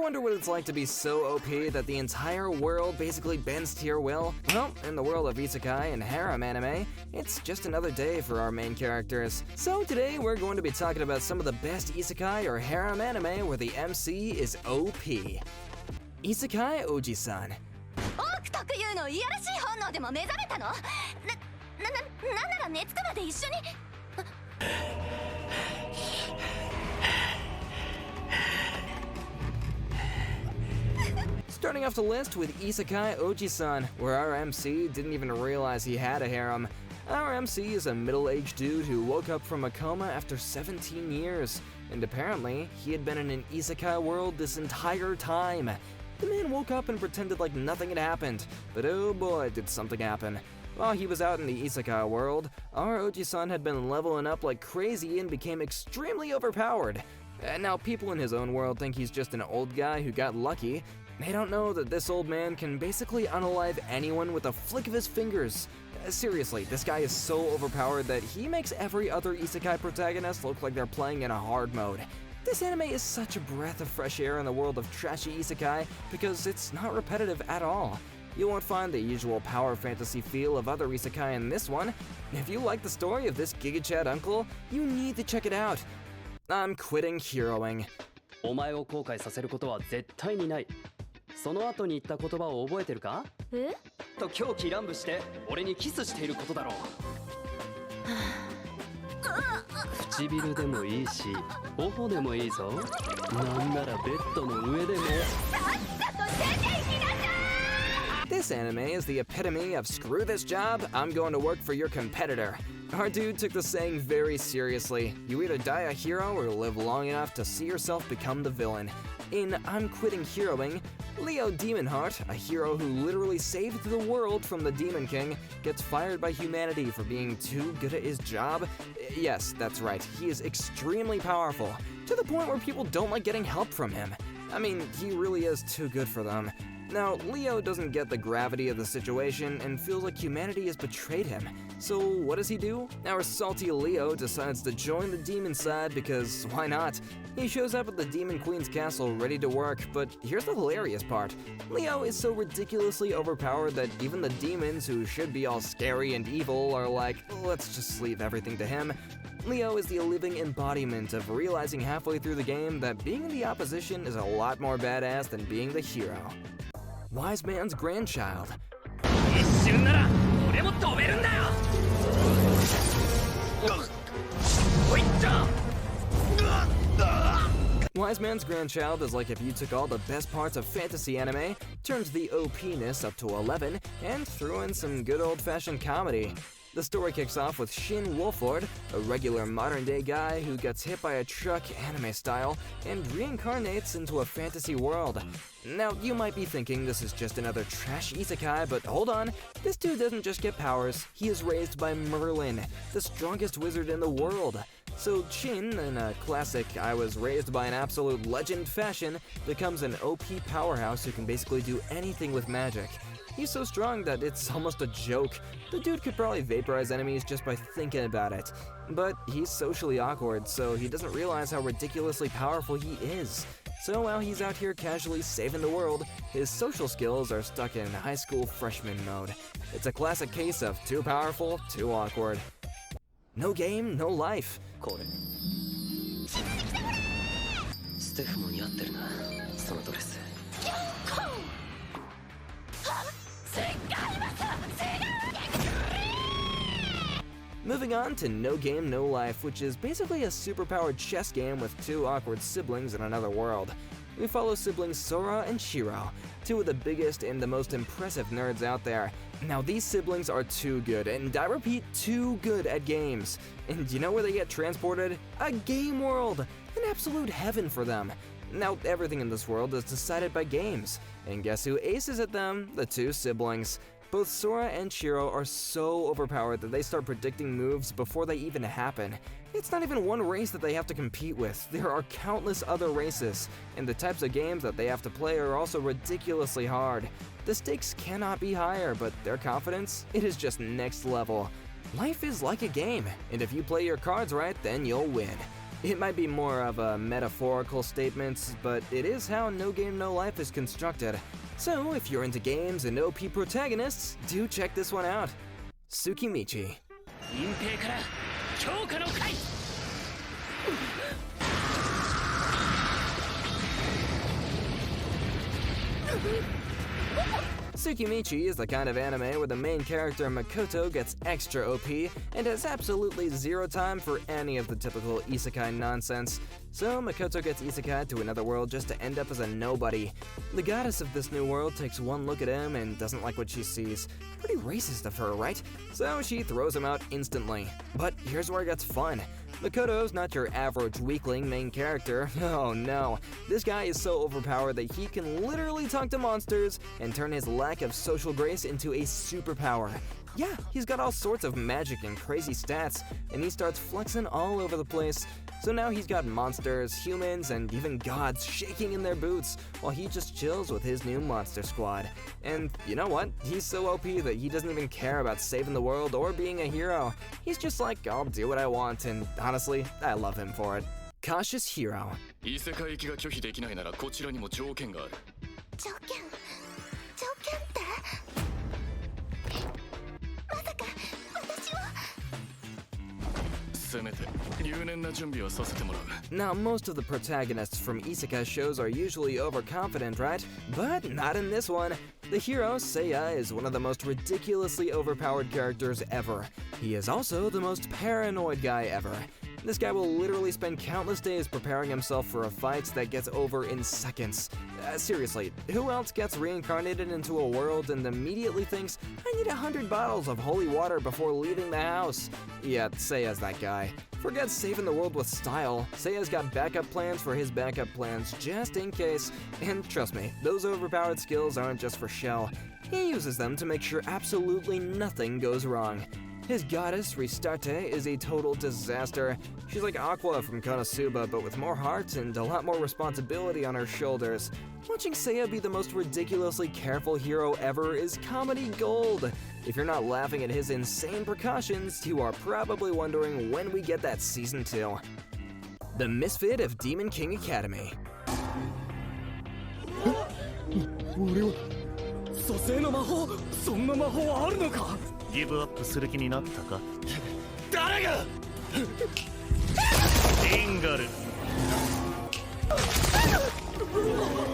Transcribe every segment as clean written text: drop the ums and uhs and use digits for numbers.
wonder what it's like to be so OP that the entire world basically bends to your will? Well, in the world of Isekai and Harem anime, it's just another day for our main characters. So today we're going to be talking about some of the best Isekai or Harem anime where the MC is OP. Isakai Ojisan. Starting off the list with Isakai Ojisan, where our MC didn't even realize he had a harem. Our MC is a middle-aged dude who woke up from a coma after 17 years, and apparently he had been in an isekai world this entire time. The man woke up and pretended like nothing had happened, but oh boy did something happen. While he was out in the isekai world, our Oji-san had been leveling up like crazy and became extremely overpowered. Now people in his own world think he's just an old guy who got lucky. They don't know that this old man can basically unalive anyone with a flick of his fingers. Seriously, this guy is so overpowered that he makes every other isekai protagonist look like they're playing in a hard mode. This anime is such a breath of fresh air in the world of trashy isekai because it's not repetitive at all. You won't find the usual power fantasy feel of other isekai in this one. If you like the story of this Giga Chad uncle, you need to check it out. I'm quitting heroing. お前を後悔させることは絶対にない。その後に言った言葉を覚えてるか？え？と狂気乱舞して俺にキスしていることだろう。唇でもいいし、頬でもいいぞ。なんならベッドの上でも。This anime is the epitome of screw this job, I'm going to work for your competitor. Our dude took the saying very seriously. You either die a hero or live long enough to see yourself become the villain. In I'm Quitting Heroing, Leo Demonheart, a hero who literally saved the world from the Demon King, gets fired by humanity for being too good at his job. Yes, that's right, he is extremely powerful, to the point where people don't like getting help from him. I mean, he really is too good for them. Now, Leo doesn't get the gravity of the situation and feels like humanity has betrayed him. So what does he do? Our salty Leo decides to join the demon side because why not? He shows up at the Demon Queen's castle ready to work, but here's the hilarious part. Leo is so ridiculously overpowered that even the demons, who should be all scary and evil, are like, let's just leave everything to him. Leo is the living embodiment of realizing halfway through the game that being in the opposition is a lot more badass than being the hero. Wise Man's Grandchild. Wise Man's Grandchild is like if you took all the best parts of fantasy anime, turned the OP-ness up to 11, and threw in some good old-fashioned comedy. The story kicks off with Shin Wolford, a regular modern-day guy who gets hit by a truck anime style and reincarnates into a fantasy world. Now, you might be thinking this is just another trash isekai, but hold on, this dude doesn't just get powers, he is raised by Merlin, the strongest wizard in the world. So Shin, in a classic I was raised by an absolute legend fashion, becomes an OP powerhouse who can basically do anything with magic. He's so strong that it's almost a joke. The dude could probably vaporize enemies just by thinking about it. But he's socially awkward, so he doesn't realize how ridiculously powerful he is. So while he's out here casually saving the world, his social skills are stuck in high school freshman mode. It's a classic case of too powerful, too awkward. No game, no life. ステフも似合ってるな、そのドレス。 Moving on to No Game, No Life, which is basically a superpowered chess game with two awkward siblings in another world. We follow siblings Sora and Shiro, two of the biggest and the most impressive nerds out there. Now these siblings are too good, and I repeat, too good at games. And you know where they get transported? A game world! An absolute heaven for them. Now everything in this world is decided by games, and guess who aces at them? The two siblings. Both Sora and Shiro are so overpowered that they start predicting moves before they even happen. It's not even one race that they have to compete with, there are countless other races, and the types of games that they have to play are also ridiculously hard. The stakes cannot be higher, but their confidence, it is just next level. Life is like a game, and if you play your cards right, then you'll win. It might be more of a metaphorical statement, but it is how No Game No Life is constructed. So if you're into games and OP protagonists, do check this one out. Sukimichi. Sukimichi is the kind of anime where the main character Makoto gets extra OP and has absolutely zero time for any of the typical isekai nonsense. So Makoto gets isekai to another world just to end up as a nobody. The goddess of this new world takes one look at him and doesn't like what she sees. Pretty racist of her, right? So she throws him out instantly. But here's where it gets fun. Makoto's not your average weakling main character. Oh no, this guy is so overpowered that he can literally talk to monsters and turn his lack of social grace into a superpower. Yeah, he's got all sorts of magic and crazy stats, and he starts flexing all over the place. So now he's got monsters, humans, and even gods shaking in their boots, while he just chills with his new monster squad. And you know what? He's so OP that he doesn't even care about saving the world or being a hero. He's just like, I'll do what I want, and honestly, I love him for it. Cautious Hero. 異世界行きが拒否できないならこちらにも条件がある。条件ってまさか私をせめて入念な準備はさせてもらう。 Now, most of the protagonists from isekai shows are usually overconfident, right? But not in this one. The hero, Seiya, is one of the most ridiculously overpowered characters ever. He is also the most paranoid guy ever. This guy will literally spend countless days preparing himself for a fight that gets over in seconds. Seriously, who else gets reincarnated into a world and immediately thinks, I need 100 bottles of holy water before leaving the house? Yeah, Seiya's that guy. Forget saving the world with style. Seiya's got backup plans for his backup plans, just in case. And trust me, those overpowered skills aren't just for show. He uses them to make sure absolutely nothing goes wrong. His goddess, Restarte, is a total disaster. She's like Aqua from Konosuba, but with more heart and a lot more responsibility on her shoulders. Watching Seiya be the most ridiculously careful hero ever is comedy gold. If you're not laughing at his insane precautions, you are probably wondering when we get that season 2. The Misfit of Demon King Academy. 俺は蘇生の魔法、そんな魔法はあるのか？ギブアップする気になったか？誰が？リンガル。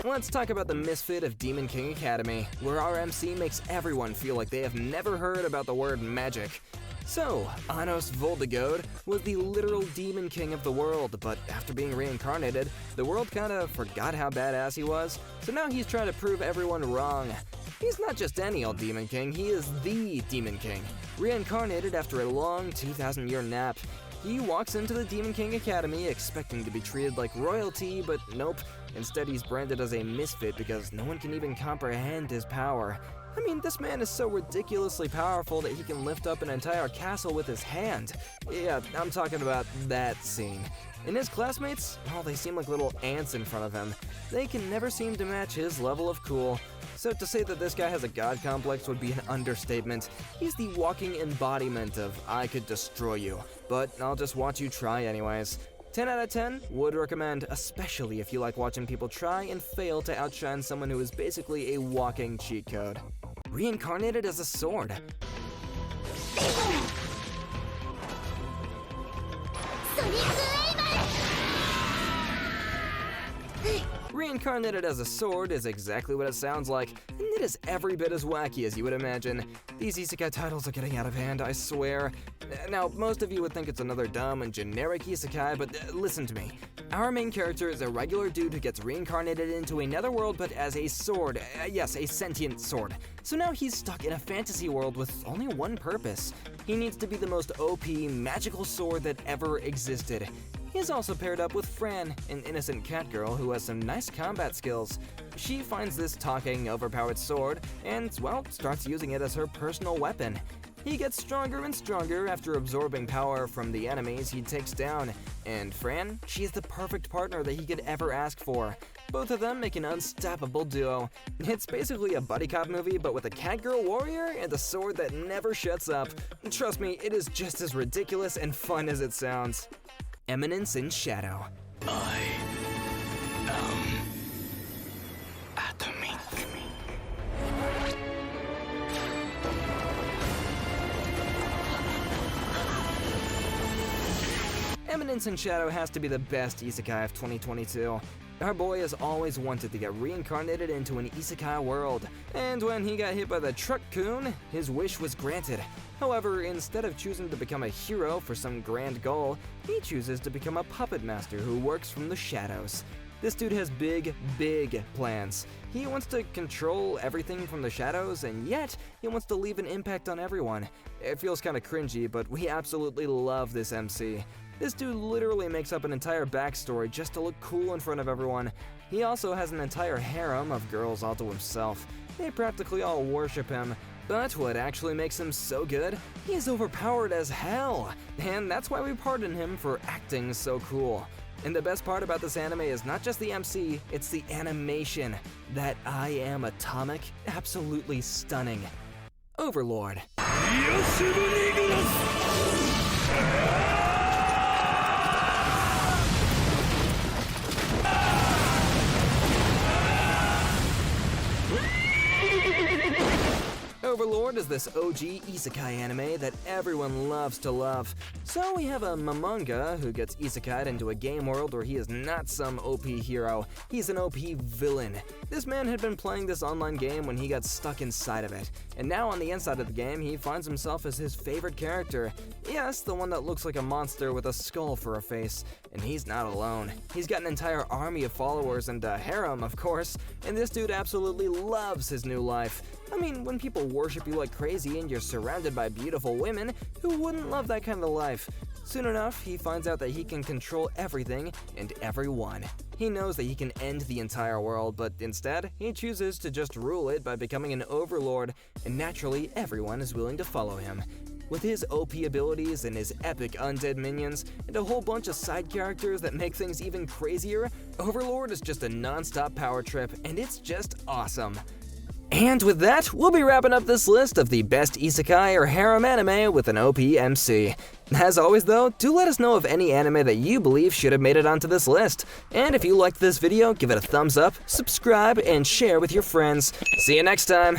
Let's talk about the Misfit of Demon King Academy, where our MC makes everyone feel like they have never heard about the word magic. So, Anos Vuligode was the literal demon king of the world, but after being reincarnated, the world kinda forgot how badass he was, so now he's trying to prove everyone wrong. He's not just any old demon king, he is the demon king, reincarnated after a long 2,000-year nap. He walks into the Demon King Academy expecting to be treated like royalty, but nope. Instead, he's branded as a misfit because no one can even comprehend his power. I mean, this man is so ridiculously powerful that he can lift up an entire castle with his hand. Yeah, I'm talking about that scene. And his classmates, well, they seem like little ants in front of him. They can never seem to match his level of cool. So to say that this guy has a god complex would be an understatement. He's the walking embodiment of I could destroy you, but I'll just watch you try anyways. 10 out of 10, would recommend, especially if you like watching people try and fail to outshine someone who is basically a walking cheat code. Reincarnated as a sword. Reincarnated as a sword is exactly what it sounds like, and it is every bit as wacky as you would imagine. These isekai titles are getting out of hand, I swear. Now, most of you would think it's another dumb and generic isekai, but listen to me. Our main character is a regular dude who gets reincarnated into another world but as a sword. Yes, a sentient sword. So now he's stuck in a fantasy world with only one purpose. He needs to be the most OP, magical sword that ever existed. He's also paired up with Fran, an innocent cat girl who has some nice combat skills. She finds this talking, overpowered sword and, well, starts using it as her personal weapon. He gets stronger and stronger after absorbing power from the enemies he takes down. And Fran, she's the perfect partner that he could ever ask for. Both of them make an unstoppable duo. It's basically a buddy cop movie, but with a cat girl warrior and a sword that never shuts up. Trust me, it is just as ridiculous and fun as it sounds. Eminence in Shadow. I am atomic. Eminence in Shadow has to be the best isekai of 2022. Our boy has always wanted to get reincarnated into an isekai world, and when he got hit by the truck-kun, his wish was granted. However, instead of choosing to become a hero for some grand goal, he chooses to become a puppet master who works from the shadows. This dude has big, big plans. He wants to control everything from the shadows, and yet he wants to leave an impact on everyone. It feels kinda cringy, but we absolutely love this MC. This dude literally makes up an entire backstory just to look cool in front of everyone. He also has an entire harem of girls all to himself. They practically all worship him. But what actually makes him so good? He is overpowered as hell, and that's why we pardon him for acting so cool. And the best part about this anime is not just the MC, it's the animation. That I am atomic, absolutely stunning. Overlord. Overlord is this OG isekai anime that everyone loves to love. So we have a Mamanga who gets isekai'd into a game world where he is not some OP hero, he's an OP villain. This man had been playing this online game when he got stuck inside of it, and now on the inside of the game he finds himself as his favorite character. Yes, the one that looks like a monster with a skull for a face. And he's not alone. He's got an entire army of followers and a harem, of course, and this dude absolutely loves his new life. I mean, when people worship you like crazy and you're surrounded by beautiful women, who wouldn't love that kind of life? Soon enough, he finds out that he can control everything and everyone. He knows that he can end the entire world, but instead, he chooses to just rule it by becoming an overlord, and naturally, everyone is willing to follow him. With his OP abilities and his epic undead minions, and a whole bunch of side characters that make things even crazier, Overlord is just a non-stop power trip, and it's just awesome. And with that, we'll be wrapping up this list of the best isekai or harem anime with an OP MC. As always though, do let us know of any anime that you believe should have made it onto this list. And if you liked this video, give it a thumbs up, subscribe, and share with your friends. See you next time!